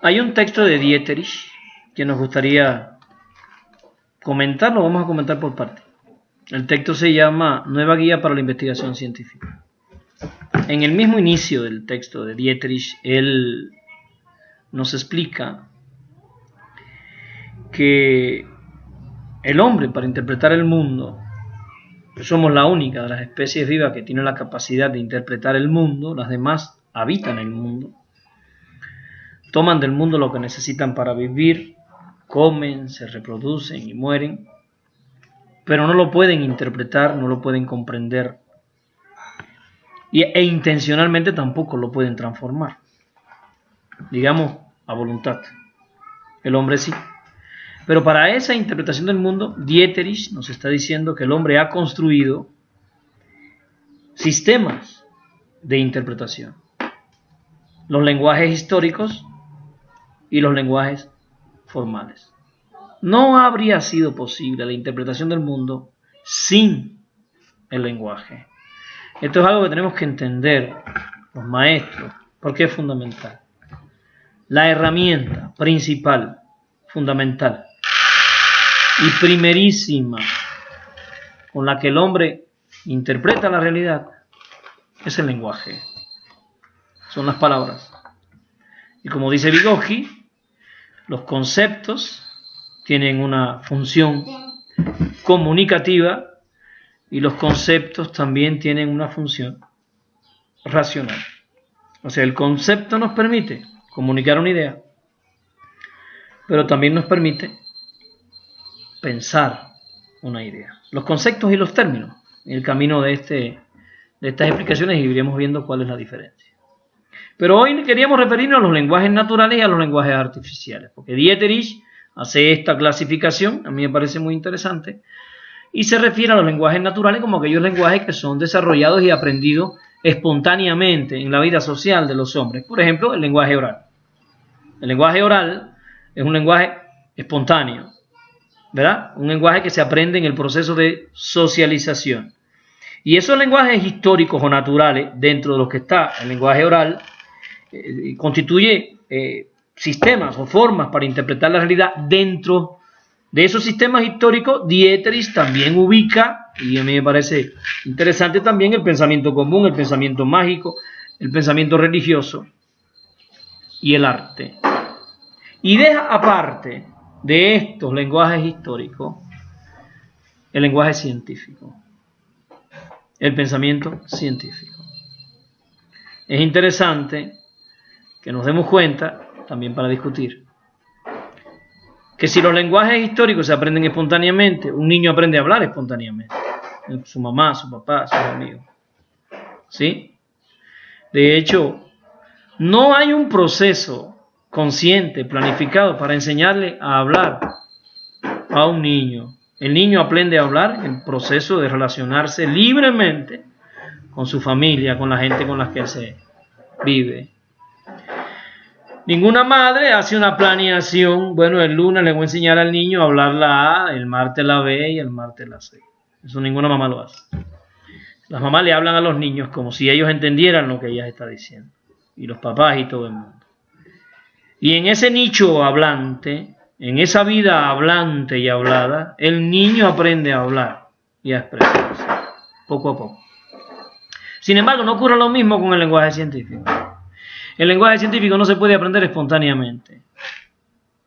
Hay un texto de Dieterich que nos gustaría comentar, lo vamos a comentar por partes. El texto se llama Nueva Guía para la Investigación Científica. En el mismo inicio del texto de Dieterich, él nos explica que el hombre, para interpretar el mundo, somos la única de las especies vivas que tiene la capacidad de interpretar el mundo, las demás habitan el mundo, toman del mundo lo que necesitan para vivir, comen, se reproducen y mueren, pero no lo pueden interpretar, no lo pueden comprender e intencionalmente tampoco lo pueden transformar, digamos a voluntad. El hombre sí. Pero para esa interpretación del mundo, Dieterich nos está diciendo que el hombre ha construido sistemas de interpretación. Los lenguajes históricos y los lenguajes formales. No habría sido posible la interpretación del mundo sin el lenguaje. Esto es algo que tenemos que entender los maestros, porque es fundamental. La herramienta principal, fundamental y primerísima con la que el hombre interpreta la realidad es el lenguaje. Son las palabras. Y como dice Vygotsky, los conceptos tienen una función comunicativa y los conceptos también tienen una función racional. O sea, el concepto nos permite comunicar una idea, pero también nos permite pensar una idea. Los conceptos y los términos, en el camino de estas explicaciones iremos viendo cuál es la diferencia. Pero hoy queríamos referirnos a los lenguajes naturales y a los lenguajes artificiales, porque Dieterich hace esta clasificación, a mí me parece muy interesante, y se refiere a los lenguajes naturales como aquellos lenguajes que son desarrollados y aprendidos espontáneamente en la vida social de los hombres. Por ejemplo, el lenguaje oral. El lenguaje oral es un lenguaje espontáneo, ¿verdad? Un lenguaje que se aprende en el proceso de socialización. Y esos lenguajes históricos o naturales, dentro de los que está el lenguaje oral, constituye sistemas o formas para interpretar la realidad. Dentro de esos sistemas históricos, Dieterich también ubica, y a mí me parece interesante también, el pensamiento común, el pensamiento mágico, el pensamiento religioso y el arte. Y deja aparte de estos lenguajes históricos el lenguaje científico, el pensamiento científico. Es interesante que nos demos cuenta, también para discutir, que si los lenguajes históricos se aprenden espontáneamente, un niño aprende a hablar espontáneamente, su mamá, su papá, sus amigos, ¿sí? De hecho, no hay un proceso consciente, planificado para enseñarle a hablar a un niño. El niño aprende a hablar en el proceso de relacionarse libremente con su familia, con la gente con la que se vive. Ninguna madre hace una planeación, bueno, el lunes le voy a enseñar al niño a hablar la A, el martes la B y el martes la C. Eso ninguna mamá lo hace. Las mamás le hablan a los niños como si ellos entendieran lo que ella está diciendo. Y los papás y todo el mundo. Y en ese nicho hablante, en esa vida hablante y hablada, el niño aprende a hablar y a expresarse, poco a poco. Sin embargo, no ocurre lo mismo con el lenguaje científico. El lenguaje científico no se puede aprender espontáneamente.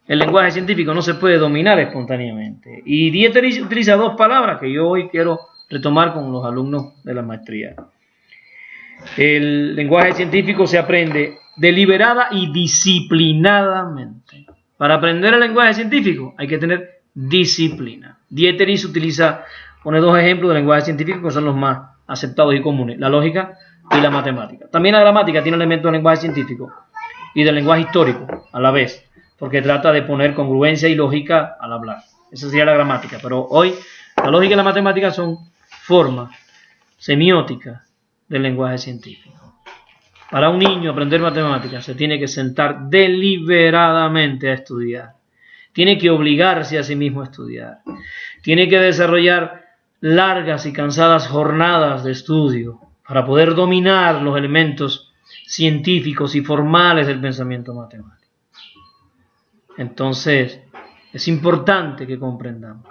El lenguaje científico no se puede dominar espontáneamente. Y Dieterich utiliza dos palabras que yo hoy quiero retomar con los alumnos de la maestría. El lenguaje científico se aprende deliberada y disciplinadamente. Para aprender el lenguaje científico hay que tener disciplina. Dieterich pone dos ejemplos de lenguaje científico que son los más aceptados y comunes: la lógica y la matemática. También la gramática tiene elementos del lenguaje científico y del lenguaje histórico a la vez, porque trata de poner congruencia y lógica al hablar. Esa sería la gramática, pero hoy la lógica y la matemática son formas semióticas del lenguaje científico. Para un niño aprender matemáticas se tiene que sentar deliberadamente a estudiar. Tiene que obligarse a sí mismo a estudiar. Tiene que desarrollar largas y cansadas jornadas de estudio para poder dominar los elementos científicos y formales del pensamiento matemático. Entonces, es importante que comprendamos.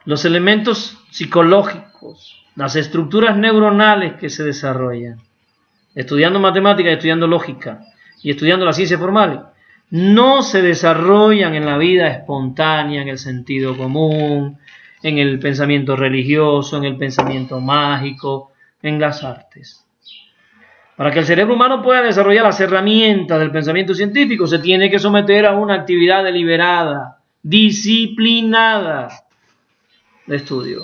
Los elementos psicológicos, las estructuras neuronales que se desarrollan, estudiando matemáticas, estudiando lógica y estudiando las ciencias formales, no se desarrollan en la vida espontánea, en el sentido común, en el pensamiento religioso, en el pensamiento mágico, en las artes. Para que el cerebro humano pueda desarrollar las herramientas del pensamiento científico, se tiene que someter a una actividad deliberada, disciplinada de estudio.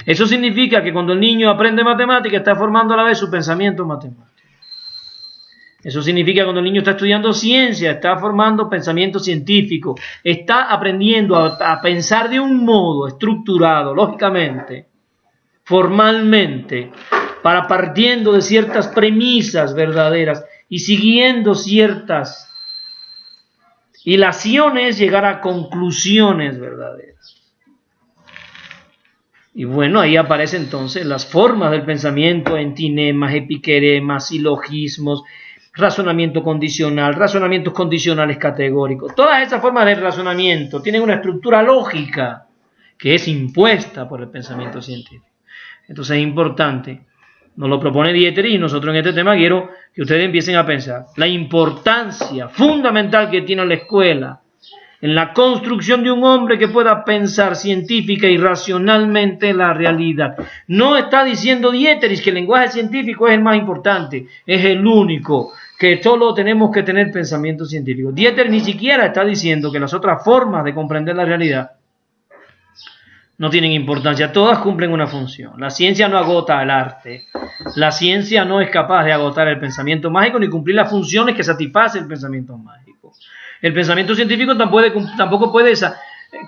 Eso significa que cuando el niño aprende matemática, está formando a la vez su pensamiento matemático. Eso significa que cuando el niño está estudiando ciencia, está formando pensamiento científico, está aprendiendo a pensar de un modo estructurado, lógicamente, formalmente, para partiendo de ciertas premisas verdaderas y siguiendo ciertas hilaciones, llegar a conclusiones verdaderas. Y bueno, ahí aparecen entonces las formas del pensamiento, entinemas, epiqueremas, silogismos, razonamiento condicional, razonamientos condicionales categóricos. Todas esas formas de razonamiento tienen una estructura lógica que es impuesta por el pensamiento científico. Entonces es importante, nos lo propone Dieterich y nosotros en este tema quiero que ustedes empiecen a pensar la importancia fundamental que tiene la escuela en la construcción de un hombre que pueda pensar científica y racionalmente la realidad. No está diciendo Dieterich que el lenguaje científico es el más importante, es el único, que solo tenemos que tener pensamiento científico. Dieterich ni siquiera está diciendo que las otras formas de comprender la realidad no tienen importancia, todas cumplen una función. La ciencia no agota el arte, la ciencia no es capaz de agotar el pensamiento mágico ni cumplir las funciones que satisface el pensamiento mágico. El pensamiento científico tampoco puede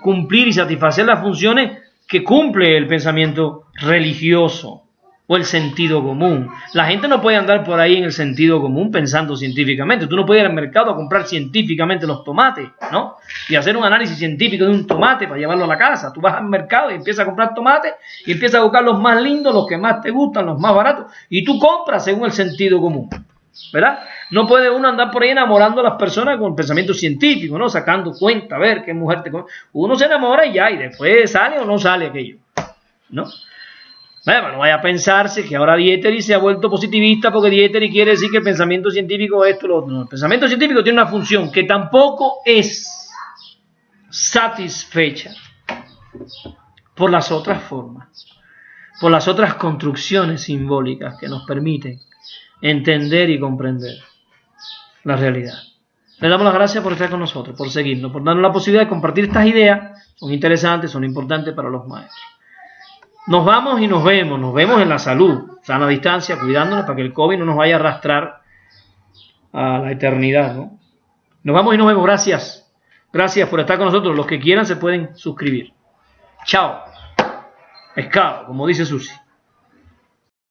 cumplir y satisfacer las funciones que cumple el pensamiento religioso o el sentido común. La gente no puede andar por ahí en el sentido común pensando científicamente. Tú no puedes ir al mercado a comprar científicamente los tomates, ¿no? Y hacer un análisis científico de un tomate para llevarlo a la casa. Tú vas al mercado y empiezas a comprar tomates y empiezas a buscar los más lindos, los que más te gustan, los más baratos. Y tú compras según el sentido común, ¿verdad? No puede uno andar por ahí enamorando a las personas con pensamiento científico, ¿no? Sacando cuenta, a ver qué mujer te... Uno se enamora y ya, y después sale o no sale aquello, ¿no? Bueno, no vaya a pensarse que ahora Dieterich se ha vuelto positivista porque Dieterich quiere decir que el pensamiento científico es esto, lo otro. No, el pensamiento científico tiene una función que tampoco es satisfecha por las otras formas, por las otras construcciones simbólicas que nos permiten entender y comprender la realidad. Le damos las gracias por estar con nosotros, por seguirnos, por darnos la posibilidad de compartir estas ideas. Son interesantes, son importantes para los maestros. Nos vamos y nos vemos en la salud, sana distancia, cuidándonos para que el COVID no nos vaya a arrastrar a la eternidad, ¿no? Nos vamos y nos vemos, gracias. Gracias por estar con nosotros. Los que quieran se pueden suscribir. Chao. Pescado, como dice Susi.